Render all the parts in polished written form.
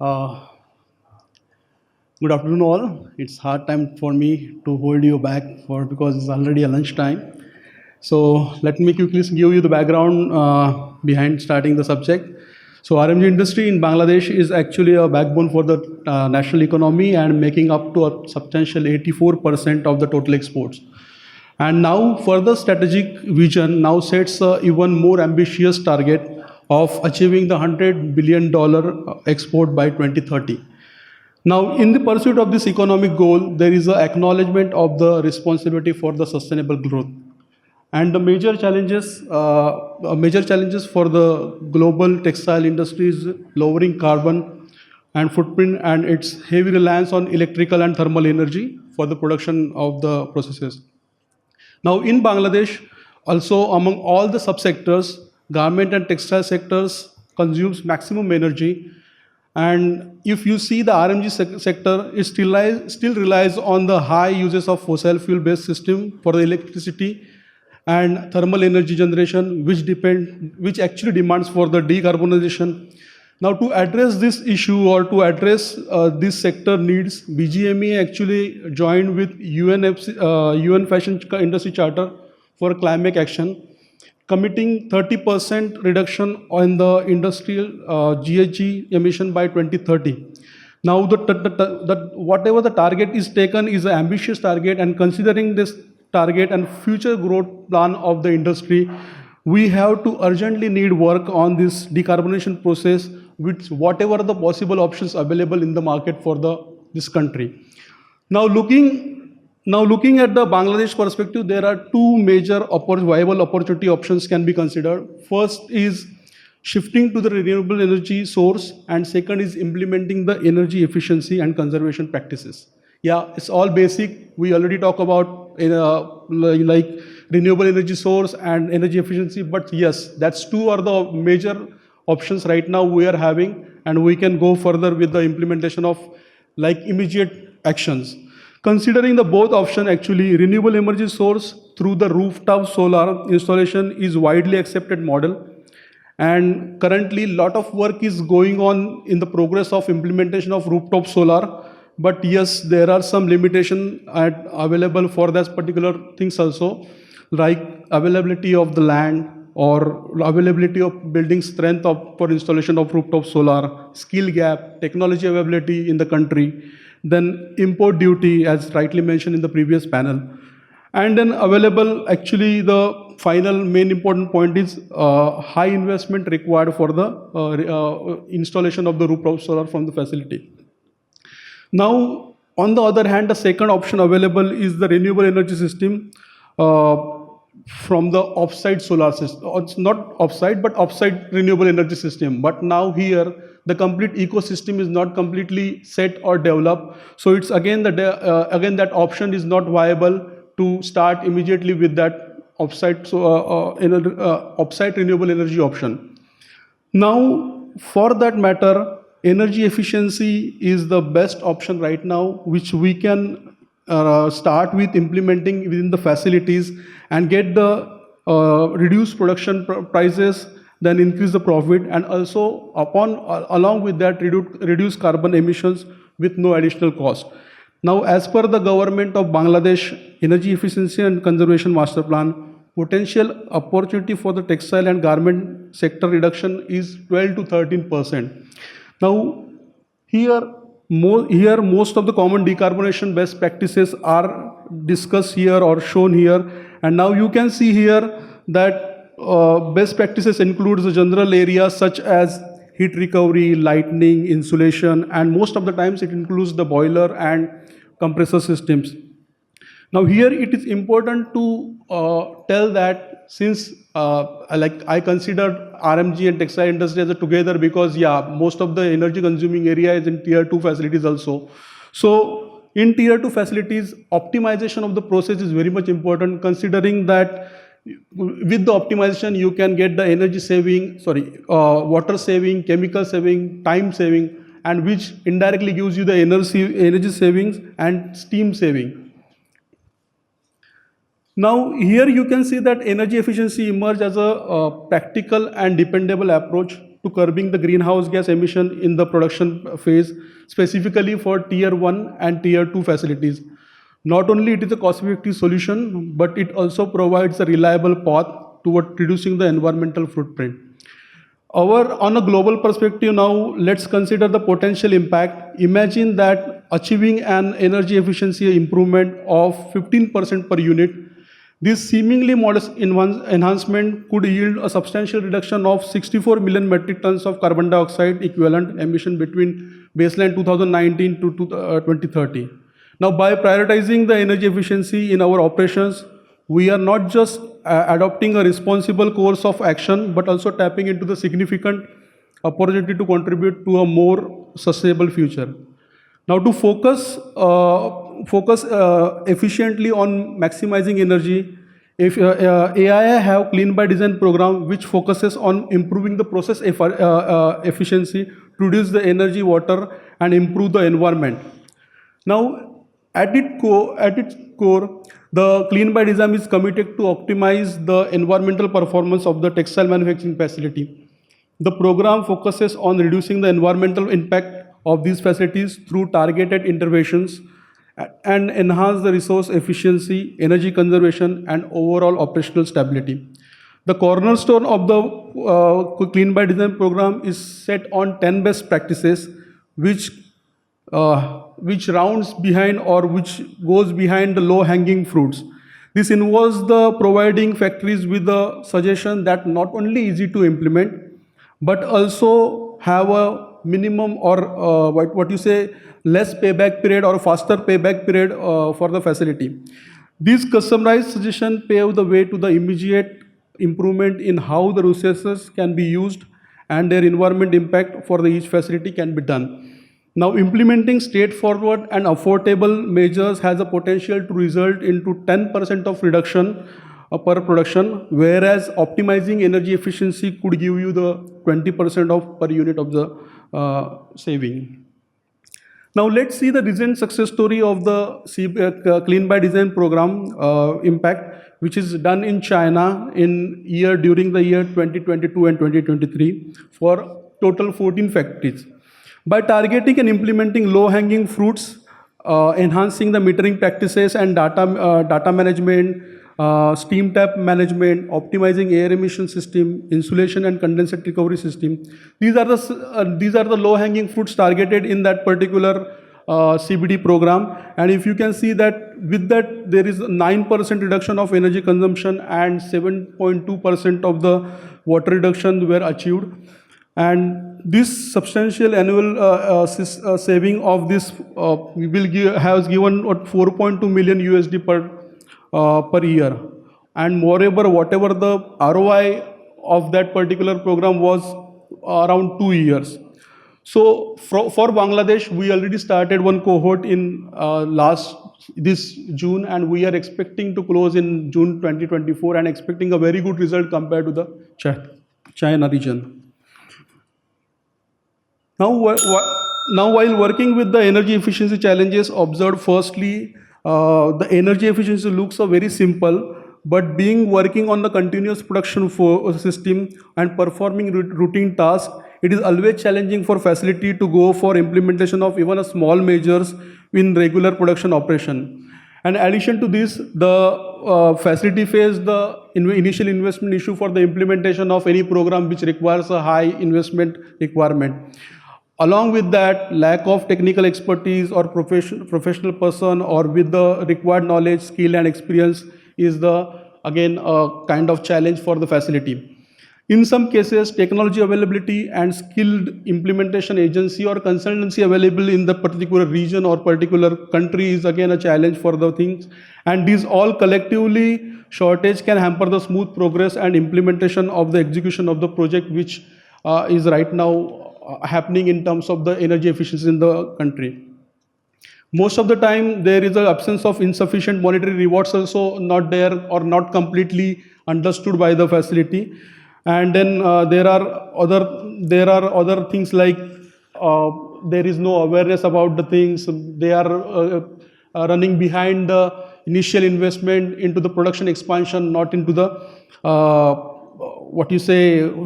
Uh, Good afternoon, all. It's hard time for me to hold you back for because it's already a lunch time. So let me quickly give you the background behind starting the subject. So RMG industry in Bangladesh is actually a backbone for the national economy and making up to a substantial 84% of the total exports. And now further strategic vision now sets a even more ambitious target of achieving the $100 billion export by 2030. Now, in the pursuit of this economic goal, there is an acknowledgement of the responsibility for the sustainable growth. And the major challenges for the global textile industry is lowering carbon and footprint and its heavy reliance on electrical and thermal energy for the production of the processes. Now, in Bangladesh, also among all the subsectors, garment and textile sectors consumes maximum energy. And if you see the RMG sector, it still relies on the high uses of fossil fuel-based system for the electricity and thermal energy generation, which actually demands for the decarbonization. Now, to address this issue or to address this sector needs, BGME actually joined with UN Fashion Industry Charter for climate action, committing 30% reduction on the industrial GHG emission by 2030. Now, whatever the target is taken is an ambitious target, and considering this target and future growth plan of the industry, we have to urgently need work on this decarbonization process with whatever the possible options available in the market for this country. Now, looking at the Bangladesh perspective, there are two major viable opportunity options can be considered. First is shifting to the renewable energy source, and second is implementing the energy efficiency and conservation practices. Yeah, it's all basic. We already talk about like renewable energy source and energy efficiency, but yes, that's two are the major options right now we are having, and we can go further with the implementation of like immediate actions. Considering the both option, actually renewable energy source through the rooftop solar installation is widely accepted model, and currently lot of work is going on in the progress of implementation of rooftop solar. But yes, there are some limitation available for that particular things also, like availability of the land or availability of building strength for installation of rooftop solar, skill gap, technology availability in the country, then import duty as rightly mentioned in the previous panel. And then available, actually the final main important point is high investment required for the installation of the rooftop solar from the facility. Now, on the other hand, the second option available is the renewable energy system from the offsite solar system. It's not offsite, but offsite renewable energy system. But now here, the complete ecosystem is not completely set or developed. So it's again that option is not viable to start immediately with that offsite renewable energy option. Now, for that matter, energy efficiency is the best option right now, which we can start with implementing within the facilities and get the reduced production prices, then increase the profit, and also along with that reduce carbon emissions with no additional cost. Now, as per the government of Bangladesh Energy Efficiency and Conservation Master Plan, potential opportunity for the textile and garment sector reduction is 12 to 13%. Now, here most of the common decarbonization best practices are discussed here or shown here, and now you can see here that best practices includes the general areas such as heat recovery, lighting, insulation, and most of the times it includes the boiler and compressor systems. Now here it is important to tell that since I consider RMG and textile industry as a together because most of the energy consuming area is in tier 2 facilities also. So in tier 2 facilities, optimization of the process is very much important, considering that with the optimization you can get the energy saving, water saving, chemical saving, time saving, and which indirectly gives you the energy savings and steam saving. Now here you can see that energy efficiency emerged as a practical and dependable approach to curbing the greenhouse gas emission in the production phase, specifically for tier 1 and tier 2 facilities. Not only it is a cost-effective solution, but it also provides a reliable path toward reducing the environmental footprint. On a global perspective now, let's consider the potential impact. Imagine that achieving an energy efficiency improvement of 15% per unit. This seemingly modest enhancement could yield a substantial reduction of 64 million metric tons of carbon dioxide equivalent emission between baseline 2019 to 2030. Now, by prioritizing the energy efficiency in our operations, we are not just adopting a responsible course of action, but also tapping into the significant opportunity to contribute to a more sustainable future. Now, to focus efficiently on maximizing energy, AII have Clean by Design program, which focuses on improving the process efficiency, to reduce the energy, water, and improve the environment. Now, at its core, the Clean by Design is committed to optimize the environmental performance of the textile manufacturing facility. The program focuses on reducing the environmental impact of these facilities through targeted interventions and enhance the resource efficiency, energy conservation, and overall operational stability. The cornerstone of the Clean by Design program is set on 10 best practices, which rounds behind or which goes behind the low-hanging fruits. This involves the providing factories with a suggestion that not only easy to implement, but also have a minimum or less payback period or faster payback period for the facility. These customized suggestions pave the way to the immediate improvement in how the resources can be used and their environment impact for each facility can be done. Now, implementing straightforward and affordable measures has a potential to result into 10% of reduction per production, whereas optimizing energy efficiency could give you the 20% of per unit of the saving. Now, let's see the recent success story of the Clean by Design program impact, which is done in China during the year 2022 and 2023 for total 14 factories. By targeting and implementing low-hanging fruits, enhancing the metering practices and data management, steam tap management, optimizing air emission system, insulation and condensate recovery system, these are the low-hanging fruits targeted in that particular CBD program. And if you can see that with that there is a 9% reduction of energy consumption and 7.2% of the water reduction were achieved. And this substantial annual saving of this has given $4.2 million USD per year. And moreover, whatever the ROI of that particular program was around 2 years. So for Bangladesh, we already started one cohort in this June, and we are expecting to close in June 2024 and expecting a very good result compared to the China region. Now, while working with the energy efficiency challenges observed, firstly, the energy efficiency looks very simple, but working on the continuous production system and performing routine tasks, it is always challenging for facility to go for implementation of even a small measures in regular production operation. And in addition to this, the facility faced the initial investment issue for the implementation of any program which requires a high investment requirement. Along with that, lack of technical expertise or professional person or with the required knowledge, skill and experience is again a kind of challenge for the facility. In some cases, technology availability and skilled implementation agency or consultancy available in the particular region or particular country is again a challenge for the things. And these all collectively shortage can hamper the smooth progress and implementation of the execution of the project, which is right now happening in terms of the energy efficiency in the country. Most of the time, there is an absence of insufficient monetary rewards also not there or not completely understood by the facility. And then there are other things like there is no awareness about the things. They are running behind the initial investment into the production expansion, not into the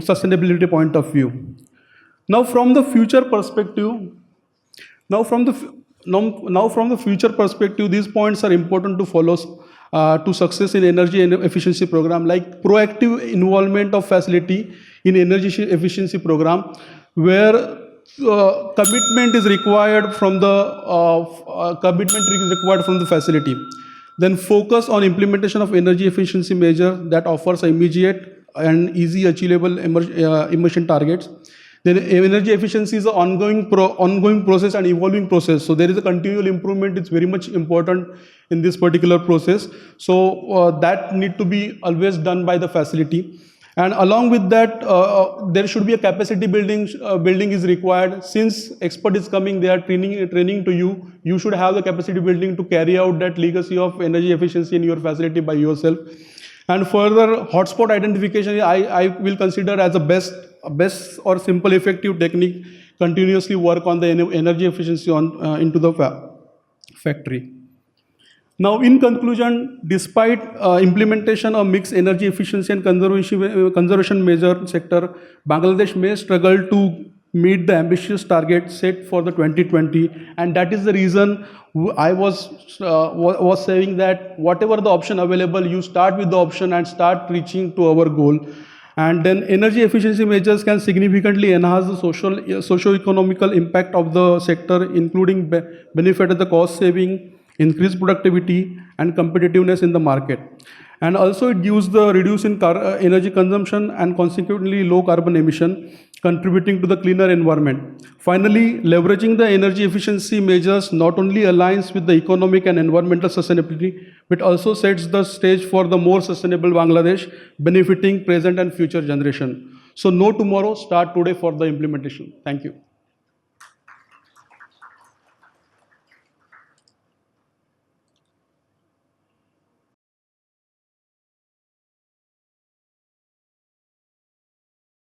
sustainability point of view. Now from the future perspective, these points are important to follow to success in energy and efficiency program, like proactive involvement of facility in energy efficiency program, where commitment is required from the facility. Then focus on implementation of energy efficiency measure that offers immediate and easy achievable emission targets. Then energy efficiency is an ongoing process and evolving process. So there is a continual improvement. It's very much important in this particular process. So that need to be always done by the facility. And along with that, there should be a capacity building is required. Since expert is coming, they are training to you. You should have the capacity building to carry out that legacy of energy efficiency in your facility by yourself. And further, hotspot identification, I will consider as a best or simple effective technique. Continuously work on the energy efficiency into the factory. Now, in conclusion, despite implementation of mixed energy efficiency and conservation measure sector, Bangladesh may struggle to meet the ambitious target set for the 2020, and that is the reason I was saying that whatever the option available, you start with the option and start reaching to our goal. And then energy efficiency measures can significantly enhance the socio-economical impact of the sector, including benefit of the cost saving, increased productivity and competitiveness in the market. And also it gives the reduce in energy consumption and consequently low carbon emission, contributing to the cleaner environment. Finally, leveraging the energy efficiency measures not only aligns with the economic and environmental sustainability, but also sets the stage for the more sustainable Bangladesh, benefiting present and future generation. So know tomorrow, start today for the implementation. Thank you.